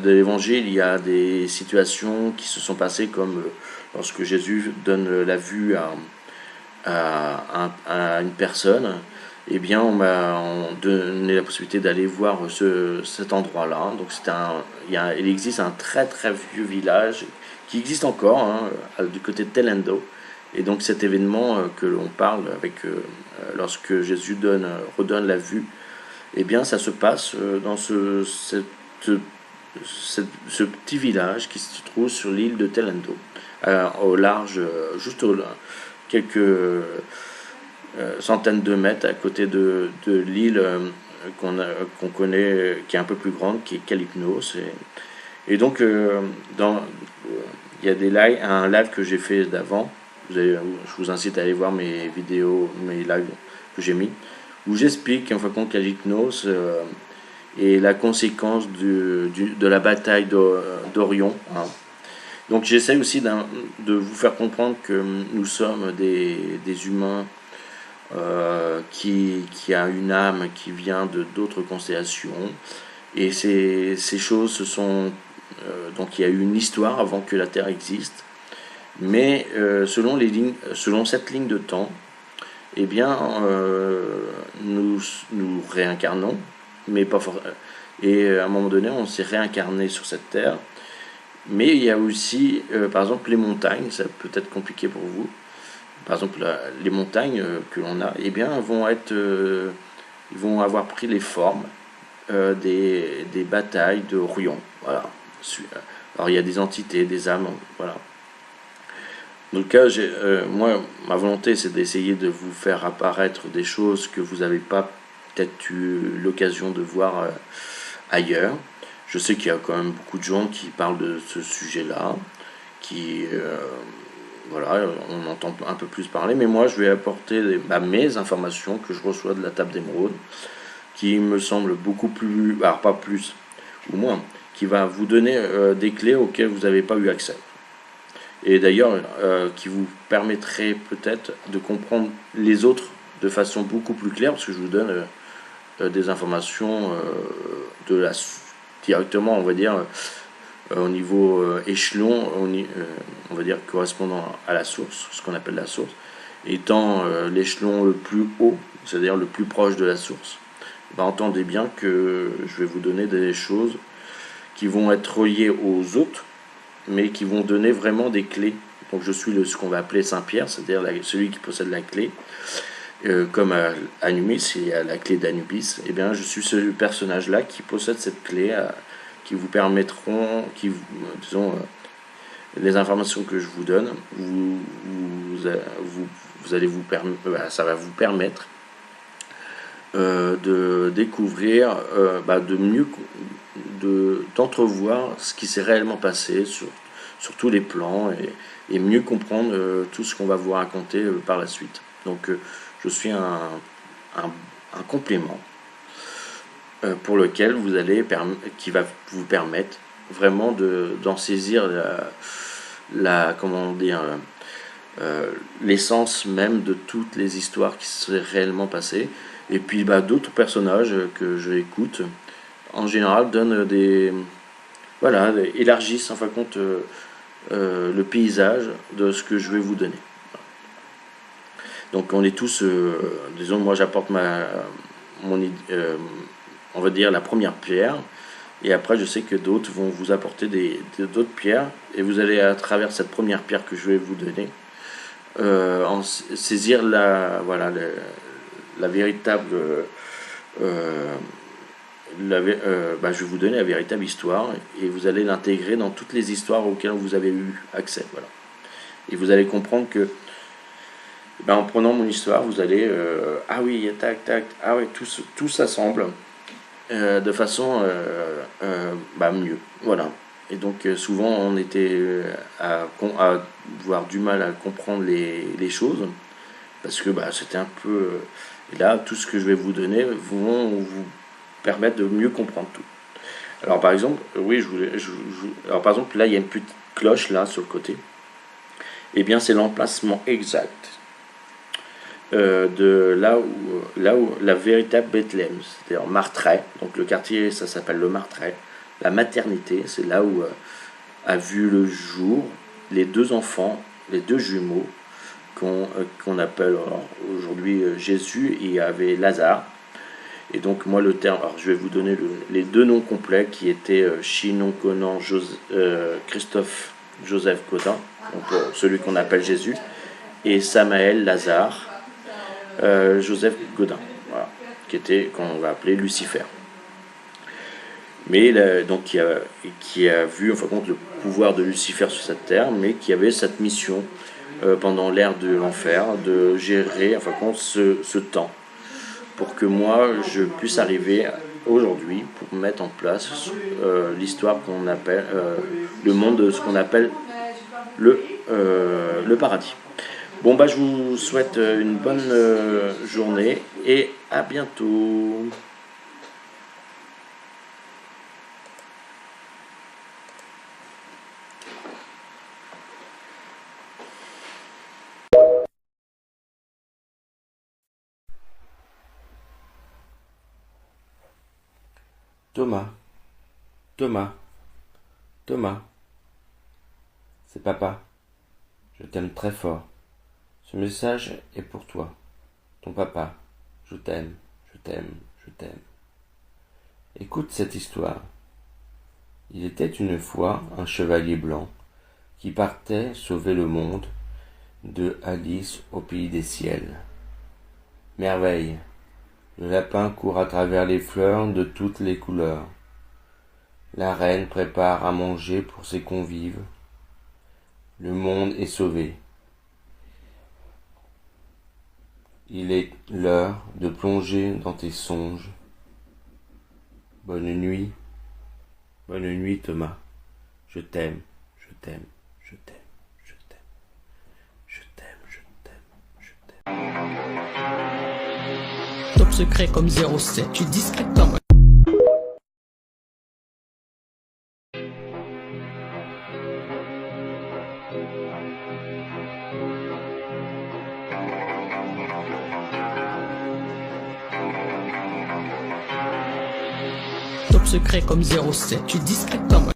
de l'Évangile, il y a des situations qui se sont passées comme lorsque Jésus donne la vue à une personne, eh bien on m'a donné la possibilité d'aller voir cet endroit-là. Donc il existe un très très vieux village qui existe encore, hein, du côté de Telendo. Et donc cet événement que l'on parle lorsque Jésus redonne la vue, eh bien ça se passe dans ce petit village qui se trouve sur l'île de Telendo, au large, quelques centaines de mètres à côté de l'île qu'on connaît, qui est un peu plus grande, qui est Kalymnos. Et donc, il y a un live que j'ai fait d'avant. Je vous incite à aller voir mes vidéos, mes lives que j'ai mis, où j'explique en fin de compte Kalymnos et la conséquence de la bataille d'Orion. Hein. Donc j'essaie aussi de vous faire comprendre que nous sommes des humains qui a une âme qui vient d'autres constellations. Et ces choses se sont... donc il y a eu une histoire avant que la Terre existe. Mais selon cette ligne de temps, eh bien, nous réincarnons, mais pas et à un moment donné, on s'est réincarné sur cette Terre. Mais il y a aussi, par exemple, les montagnes, ça peut être compliqué pour vous. Par exemple, les montagnes que l'on a, eh bien, ils vont avoir pris les formes des batailles d'Orion. Voilà. Alors, il y a des entités, des âmes, voilà. Dans le cas, moi, ma volonté, c'est d'essayer de vous faire apparaître des choses que vous n'avez pas peut-être eu l'occasion de voir ailleurs. Je sais qu'il y a quand même beaucoup de gens qui parlent de ce sujet-là, voilà, on entend un peu plus parler, mais moi, je vais apporter mes informations que je reçois de la table d'émeraude, qui me semble beaucoup plus, alors pas plus ou moins, qui va vous donner des clés auxquelles vous n'avez pas eu accès. Et d'ailleurs, qui vous permettrait peut-être de comprendre les autres de façon beaucoup plus claire, parce que je vous donne des informations directement, on va dire, au niveau échelon, on va dire correspondant à la source, ce qu'on appelle la source, étant l'échelon le plus haut, c'est-à-dire le plus proche de la source. Ben, entendez bien que je vais vous donner des choses qui vont être reliées aux autres, mais qui vont donner vraiment des clés. Donc je suis ce qu'on va appeler Saint-Pierre, c'est-à-dire celui qui possède la clé, comme Anubis, il y a la clé d'Anubis. Et bien je suis ce personnage-là qui possède cette clé, qui vous permettront, disons, les informations que je vous donne, ça va vous permettre de découvrir, de mieux d'entrevoir ce qui s'est réellement passé sur tous les plans et mieux comprendre tout ce qu'on va vous raconter par la suite. Donc je suis un complément pour lequel qui va vous permettre vraiment d'en saisir comment dire, l'essence même de toutes les histoires qui se seraient réellement passées. Et puis d'autres personnages que j'écoute en général donnent élargissent en fin de compte le paysage de ce que je vais vous donner. Donc on est tous, disons, moi j'apporte on va dire la première pierre, et après je sais que d'autres vont vous apporter d'autres pierres, et vous allez à travers cette première pierre que je vais vous donner en saisir la véritable je vais vous donner la véritable histoire, et vous allez l'intégrer dans toutes les histoires auxquelles vous avez eu accès. Voilà. Et vous allez comprendre que en prenant mon histoire, vous allez ah oui, tac, tac, ah oui, tout s'assemble de façon mieux. Voilà. Et donc souvent on était à avoir du mal à comprendre les choses, parce que c'était un peu... et là, tout ce que je vais vous donner vont vous permettre de mieux comprendre tout. Alors par exemple, oui, alors par exemple, là il y a une petite cloche là sur le côté. Eh bien c'est l'emplacement exact de là où la véritable Bethléem, c'est-à-dire Martret. Donc le quartier, ça s'appelle le Martret. la maternité. C'est là où a vu le jour les deux enfants, les deux jumeaux, qu'on appelle aujourd'hui Jésus, et il y avait Lazare. Et donc moi le terme, alors je vais vous donner les deux noms complets qui étaient Chinon Conan Christophe Joseph Godin, donc celui qu'on appelle Jésus, et Samaël Lazare Joseph Godin, voilà, qu'on va appeler Lucifer. Mais donc qui a vu en fin de compte le pouvoir de Lucifer sur cette terre, mais qui avait cette mission pendant l'ère de l'enfer de gérer en fin de compte ce temps, pour que moi je puisse arriver aujourd'hui pour mettre en place l'histoire qu'on appelle le monde de ce qu'on appelle le paradis. Bon bah je vous souhaite une bonne journée et à bientôt. Thomas, Thomas, Thomas, c'est papa. Je t'aime très fort. Ce message est pour toi, ton papa. Je t'aime, je t'aime, je t'aime. Écoute cette histoire. Il était une fois un chevalier blanc qui partait sauver le monde de Alice au pays des ciels. Merveille! Le lapin court à travers les fleurs de toutes les couleurs. La reine prépare à manger pour ses convives. Le monde est sauvé. Il est l'heure de plonger dans tes songes. Bonne nuit Thomas. Je t'aime, je t'aime, je t'aime, je t'aime, je t'aime, je t'aime, je t'aime. Top secret comme 07, tu es discret comme... Top secret comme 07, tu es discret comme...